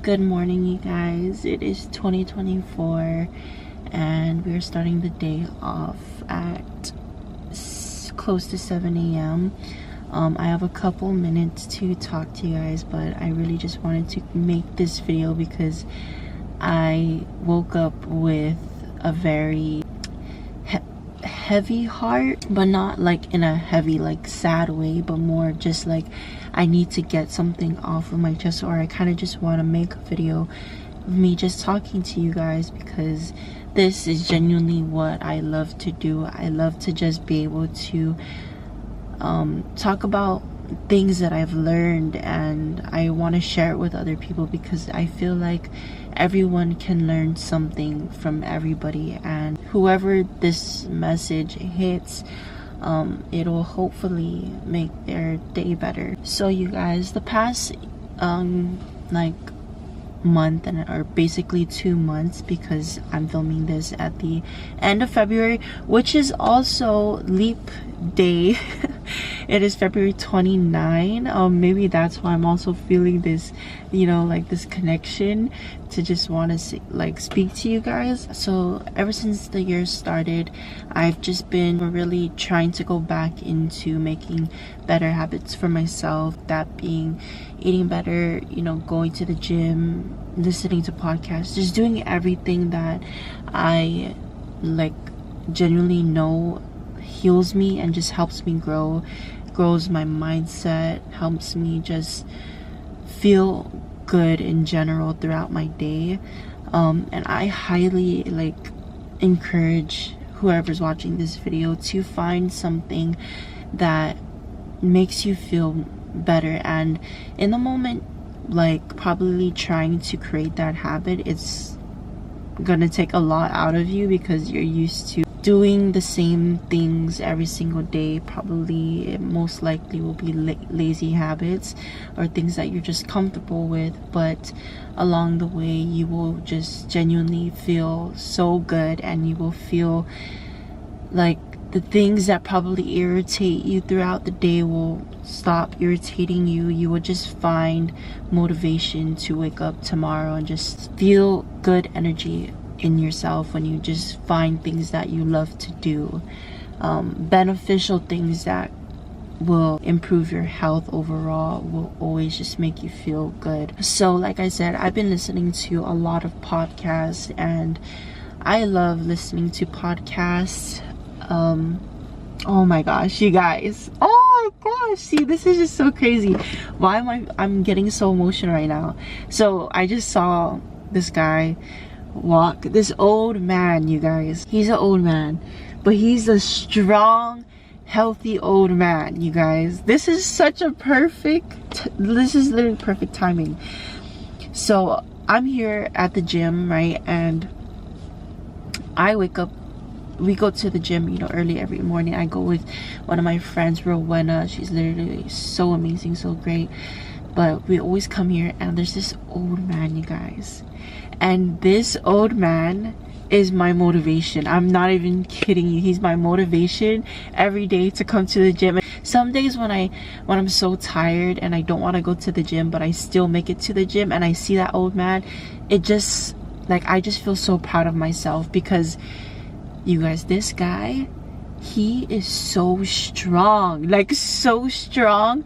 Good morning, you guys. It is 2024 and we're starting the day off at close to 7 a.m. I have a couple minutes to talk to you guys, but I really just wanted to make this video because I woke up with a very heavy heart, but not like in a heavy like sad way, but more just like I need to get something off of my chest, or I kind of just want to make a video of me just talking to you guys because this is genuinely what I love to do. I love to just be able to talk about things that I've learned, and I want to share it with other people because I feel like everyone can learn something from everybody, and whoever this message hits, it'll hopefully make their day better. So you guys, the past like month or basically 2 months, because I'm filming this at the end of February, which is also leap day. It is February 29. Maybe that's why I'm also feeling this, like this connection to just want to like speak to you guys. So ever since the year started, I've just been really trying to go back into making better habits for myself, that being eating better, going to the gym, listening to podcasts, just doing everything that I like genuinely know heals me and just helps me grows my mindset, helps me just feel good in general throughout my day. And I highly encourage whoever's watching this video to find something that makes you feel better. And in the moment, probably trying to create that habit, it's gonna take a lot out of you because you're used to doing the same things every single day. Probably it most likely will be lazy habits or things that you're just comfortable with, but along the way you will just genuinely feel so good, and you will feel like the things that probably irritate you throughout the day will stop irritating you. You will just find motivation to wake up tomorrow and just feel good energy in yourself when you just find things that you love to do, beneficial things that will improve your health overall, will always just make you feel good. So like I said, I've been listening to a lot of podcasts, and I love listening to podcasts. Oh my gosh, you guys, oh my gosh, see, this is just so crazy. Why am I'm getting so emotional right now? So I just saw this guy walk, this old man, you guys. He's an old man, but he's a strong, healthy old man, you guys. This is literally perfect timing. So I'm here at the gym, right? And I wake up, we go to the gym, early every morning. I go with one of my friends, Rowena. She's literally so amazing, so great. But we always come here, and there's this old man, you guys. And this old man is my motivation. I'm not even kidding you. He's my motivation every day to come to the gym. Some days when I'm so tired and I don't want to go to the gym, but I still make it to the gym, and I see that old man, it just I just feel so proud of myself because, you guys, this guy, he is so strong, so strong.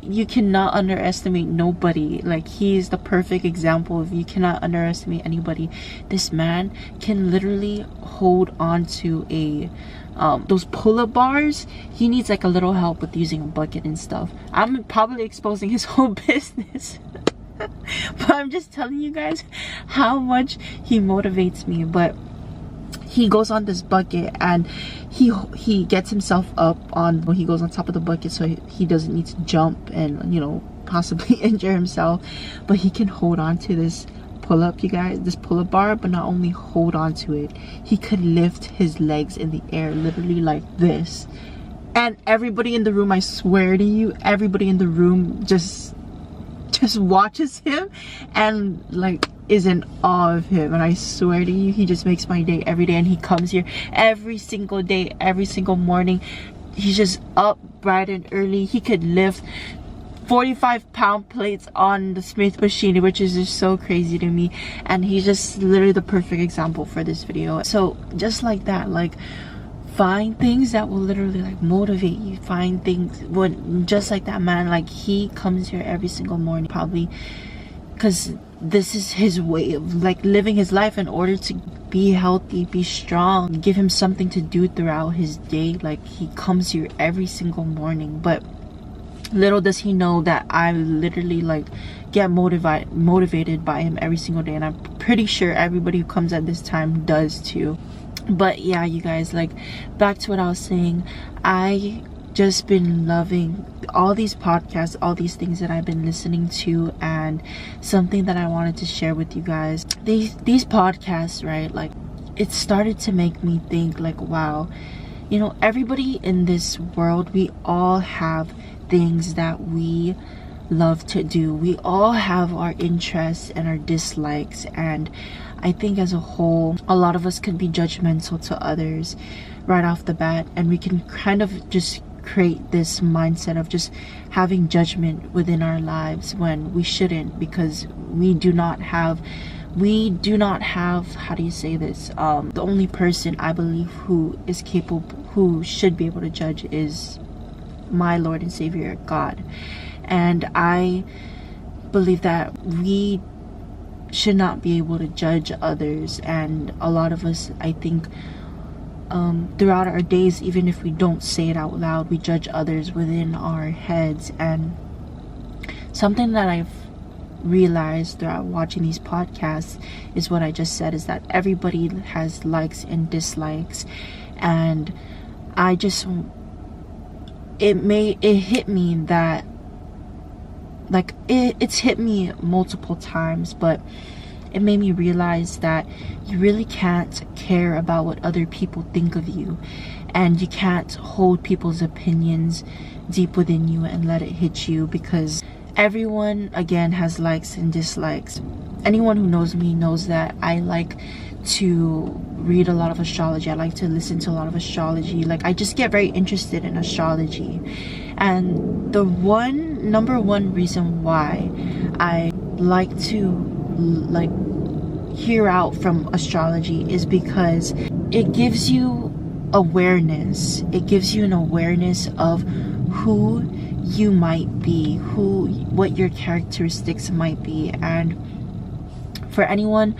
You cannot underestimate nobody. He is the perfect example of you cannot underestimate anybody. This man can literally hold on to those pull-up bars. He needs a little help with using a bucket and stuff. I'm probably exposing his whole business. But I'm just telling you guys how much he motivates me. But he goes on this bucket, and he gets himself up on, when he goes on top of the bucket, so he doesn't need to jump and possibly injure himself. But he can hold on to this pull-up, you guys, this pull-up bar. But not only hold on to it, he could lift his legs in the air, literally like this. And everybody in the room, I swear to you, everybody in the room just watches him and is in awe of him. And I swear to you, he just makes my day every day. And he comes here every single day, every single morning. He's just up bright and early. He could lift 45-pound plates on the Smith machine, which is just so crazy to me. And he's just literally the perfect example for this video. So just like that, like, find things that will literally like motivate you. Find things when, just like that man, like, he comes here every single morning probably because this is his way of like living his life in order to be healthy, be strong, give him something to do throughout his day. Like, he comes here every single morning. But little does he know that I literally like get motivated by him every single day, and I'm pretty sure everybody who comes at this time does too. But yeah, you guys, like, back to what I was saying, I just been loving all these podcasts, all these things that I've been listening to, and something that I wanted to share with you guys. These podcasts, right, like, it started to make me think like, wow, you know, everybody in this world, we all have things that we love to do. We all have our interests and our dislikes, and I think as a whole, a lot of us can be judgmental to others right off the bat, and we can kind of just create this mindset of just having judgment within our lives when we shouldn't, because we do not have, how do you say this, the only person I believe who is capable, who should be able to judge, is my Lord and Savior, God. And I believe that we should not be able to judge others. And a lot of us, I think, throughout our days, even if we don't say it out loud, we judge others within our heads. And something that I've realized throughout watching these podcasts is what I just said, is that everybody has likes and dislikes. And I just, it hit me that, like, it's hit me multiple times, but it made me realize that you really can't care about what other people think of you, and you can't hold people's opinions deep within you and let it hit you, because everyone, again, has likes and dislikes. Anyone who knows me knows that I like to read a lot of astrology. I like to listen to a lot of astrology. Like, I just get very interested in astrology. And the number one reason why I like to like hear out from astrology is because it gives you awareness. It gives you an awareness of who you might be, what your characteristics might be. And for anyone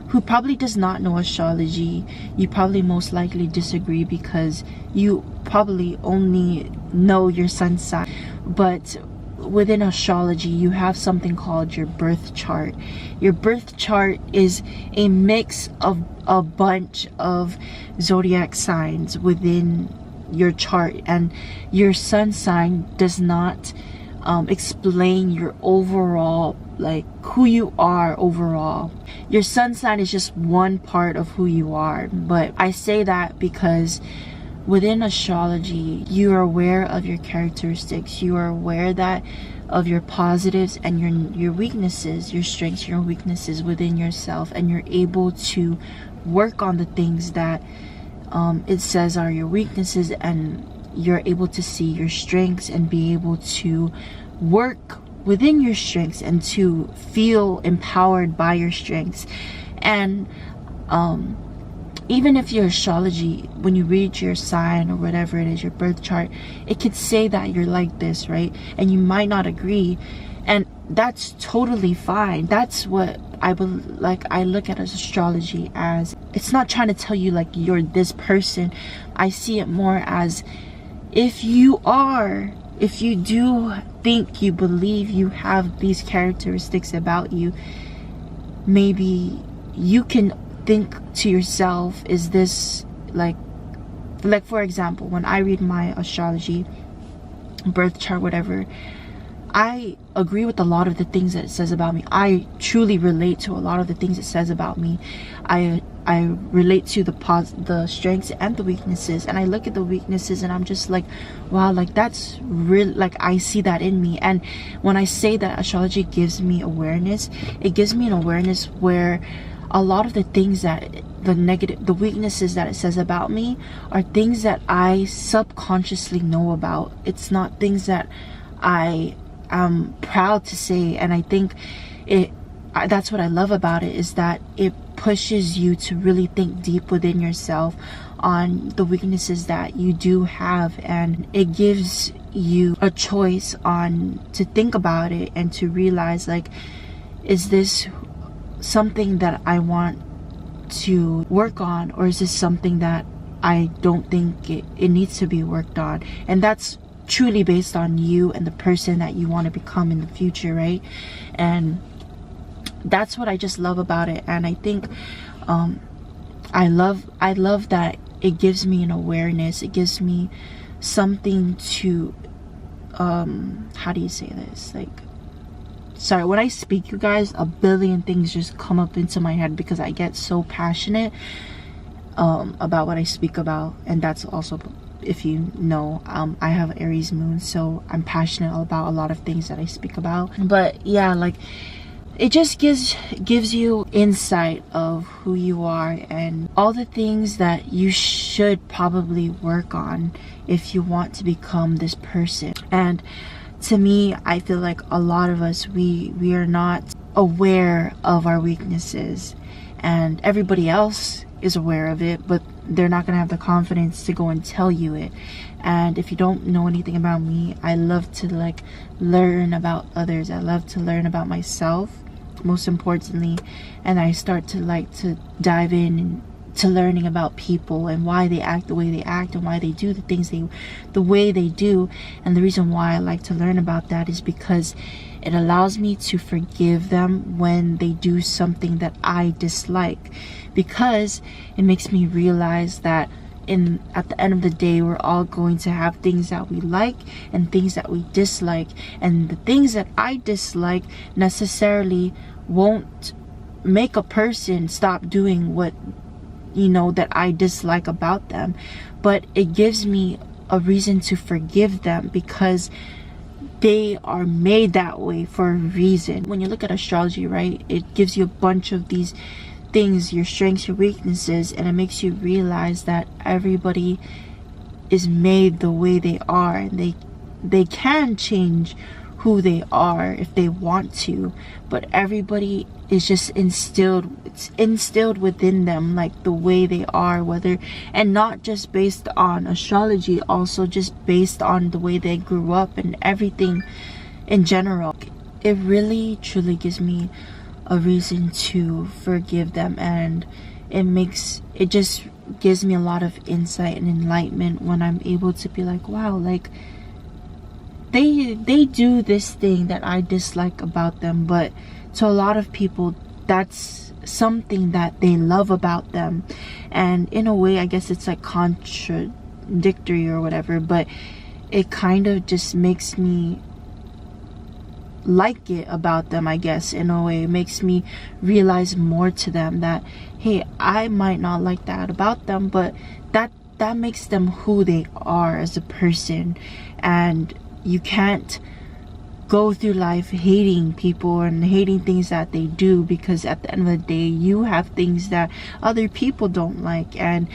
who probably does not know astrology, you probably most likely disagree, because you probably only know your sun sign. But within astrology, you have something called your birth chart. Your birth chart is a mix of a bunch of zodiac signs within your chart, and your sun sign does not explain your overall, like, who you are overall. Your sun sign is just one part of who you are. But I say that because within astrology, you are aware of your characteristics. You are aware that of your positives and your weaknesses, your strengths, your weaknesses within yourself, and you're able to work on the things that it says are your weaknesses, and you're able to see your strengths and be able to work within your strengths and to feel empowered by your strengths. And even if your astrology, when you read your sign or whatever it is, your birth chart, it could say that you're like this, right? And you might not agree, and that's totally fine. That's what I look at as astrology as. It's not trying to tell you like you're this person. I see it more as, if you do think, you believe you have these characteristics about you, maybe you can think to yourself, is this like for example, when I read my astrology, birth chart, whatever, I agree with a lot of the things that it says about me. I truly relate to a lot of the things it says about me. I relate to the strengths and the weaknesses, and I look at the weaknesses and I'm just like, wow, like, that's real. Like, I see that in me. And when I say that astrology gives me awareness, it gives me an awareness where a lot of the things that the weaknesses that it says about me are things that I subconsciously know about. It's not things that I I'm proud to say, and I think that's what I love about it, is that it pushes you to really think deep within yourself on the weaknesses that you do have, and it gives you a choice on to think about it and to realize, like, is this something that I want to work on, or is this something that I don't think it needs to be worked on? And that's truly based on you and the person that you want to become in the future, right? And that's what I just love about it. And I think I love that it gives me an awareness. It gives me something to how do you say this, like, sorry, when I speak, you guys, a billion things just come up into my head because I get so passionate about what I speak about. And that's also, if you know, I have Aries moon, so I'm passionate about a lot of things that I speak about. But yeah, like, it just gives you insight of who you are and all the things that you should probably work on if you want to become this person. And to me, I feel like a lot of us, we are not aware of our weaknesses, and everybody else is aware of it, but they're not going to have the confidence to go and tell you it. And if you don't know anything about me, I love to like learn about others. I love to learn about myself, most importantly, and I start to like to dive in to learning about people and why they act the way they act and why they do the things the way they do. And the reason why I like to learn about that is because it allows me to forgive them when they do something that I dislike, because it makes me realize that at the end of the day, we're all going to have things that we like and things that we dislike, and the things that I dislike necessarily won't make a person stop doing what, you know, that I dislike about them, but it gives me a reason to forgive them because they are made that way for a reason. When you look at astrology, right, it gives you a bunch of these things, your strengths, your weaknesses, and it makes you realize that everybody is made the way they are, and they can change who they are if they want to, but everybody is just it's instilled within them, like the way they are, whether, and not just based on astrology, also just based on the way they grew up and everything in general. It really truly gives me a reason to forgive them, and it just gives me a lot of insight and enlightenment when I'm able to be like, wow, like they do this thing that I dislike about them, but to a lot of people that's something that they love about them. And in a way, I guess it's like contradictory or whatever, but it kind of just makes me like it about them, I guess. In a way, it makes me realize more to them that, hey, I might not like that about them, but that makes them who they are as a person. And you can't go through life hating people and hating things that they do, because at the end of the day, you have things that other people don't like. And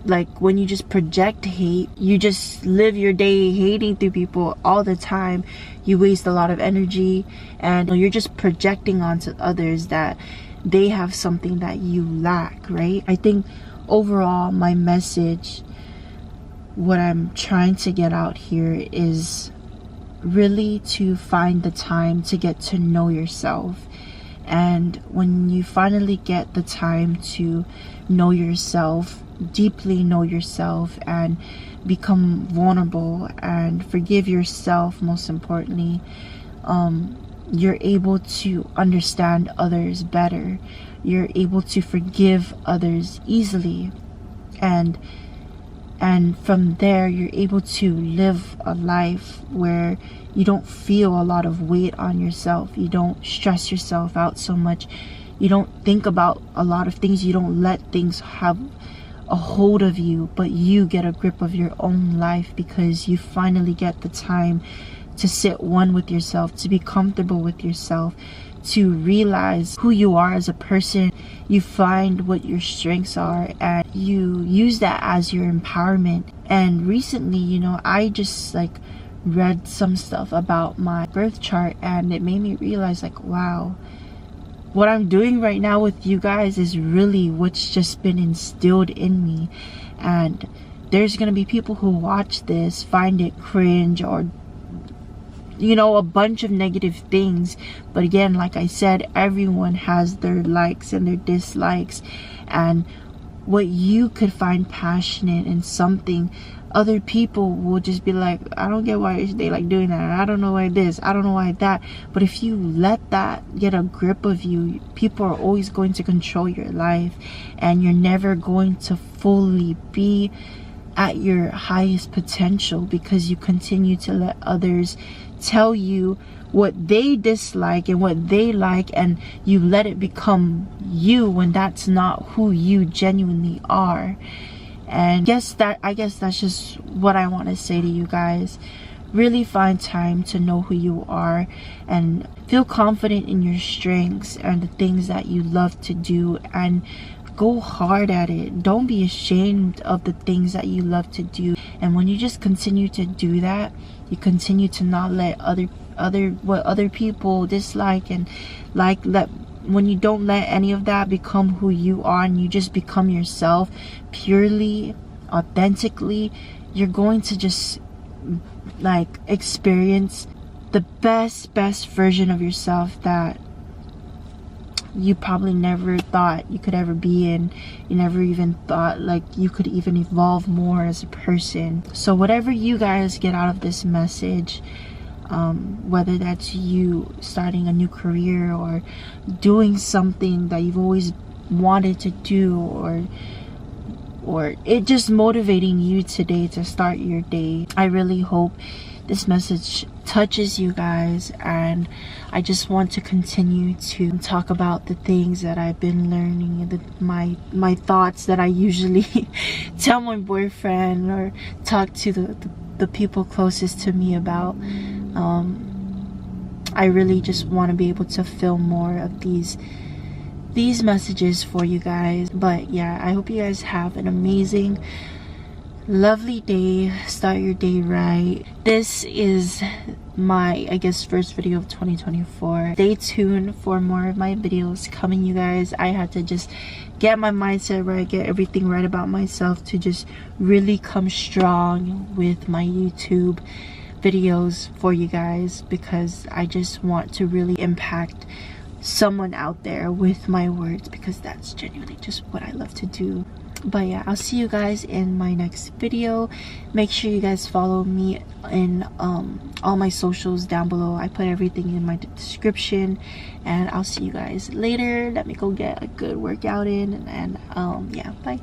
like when you just project hate, you just live your day hating through people all the time, you waste a lot of energy, and you're just projecting onto others that they have something that you lack, right? I think overall, my message, what I'm trying to get out here, is really to find the time to get to know yourself. And when you finally get the time to know yourself, deeply know yourself, and become vulnerable and forgive yourself, most importantly, you're able to understand others better. You're able to forgive others easily, and from there, you're able to live a life where you don't feel a lot of weight on yourself. You don't stress yourself out so much. You don't think about a lot of things. You don't let things have a hold of you, but you get a grip of your own life because you finally get the time to sit one with yourself, to be comfortable with yourself, to realize who you are as a person. You find what your strengths are and you use that as your empowerment. And recently, I just like read some stuff about my birth chart, and it made me realize, like, wow, what I'm doing right now with you guys is really what's just been instilled in me. And there's gonna be people who watch this, find it cringe, or you know, a bunch of negative things. But again, like I said, everyone has their likes and their dislikes, and what you could find passionate in something, other people will just be like, I don't get why they like doing that, I don't know why this, I don't know why that. But if you let that get a grip of you, people are always going to control your life, and you're never going to fully be at your highest potential, because you continue to let others tell you what they dislike and what they like, and you let it become you when that's not who you genuinely are. And I guess that's just what I want to say to you guys. Really find time to know who you are, and feel confident in your strengths and the things that you love to do, and go hard at it. Don't be ashamed of the things that you love to do. And when you just continue to do that, you continue to not let what other people dislike and when you don't let any of that become who you are, and you just become yourself purely, authentically, you're going to just like experience the best version of yourself that you probably never thought you could ever be in. You never even thought like you could even evolve more as a person. So whatever you guys get out of this message, whether that's you starting a new career, or doing something that you've always wanted to do, or it just motivating you today to start your day, I really hope this message touches you guys. And I just want to continue to talk about the things that I've been learning, my thoughts that I usually tell my boyfriend or talk to the people closest to me about. I really just want to be able to film more of these messages for you guys. But yeah, I hope you guys have an amazing, lovely day. Start your day right. This is my, I guess, first video of 2024. Stay tuned for more of my videos coming, you guys. I had to just get my mindset right, get everything right about myself to just really come strong with my YouTube videos for you guys, because I just want to really impact someone out there with my words, because that's genuinely just what I love to do. But yeah, I'll see you guys in my next video. Make sure you guys follow me in all my socials down below. I put everything in my description, and I'll see you guys later. Let me go get a good workout in, and yeah, bye.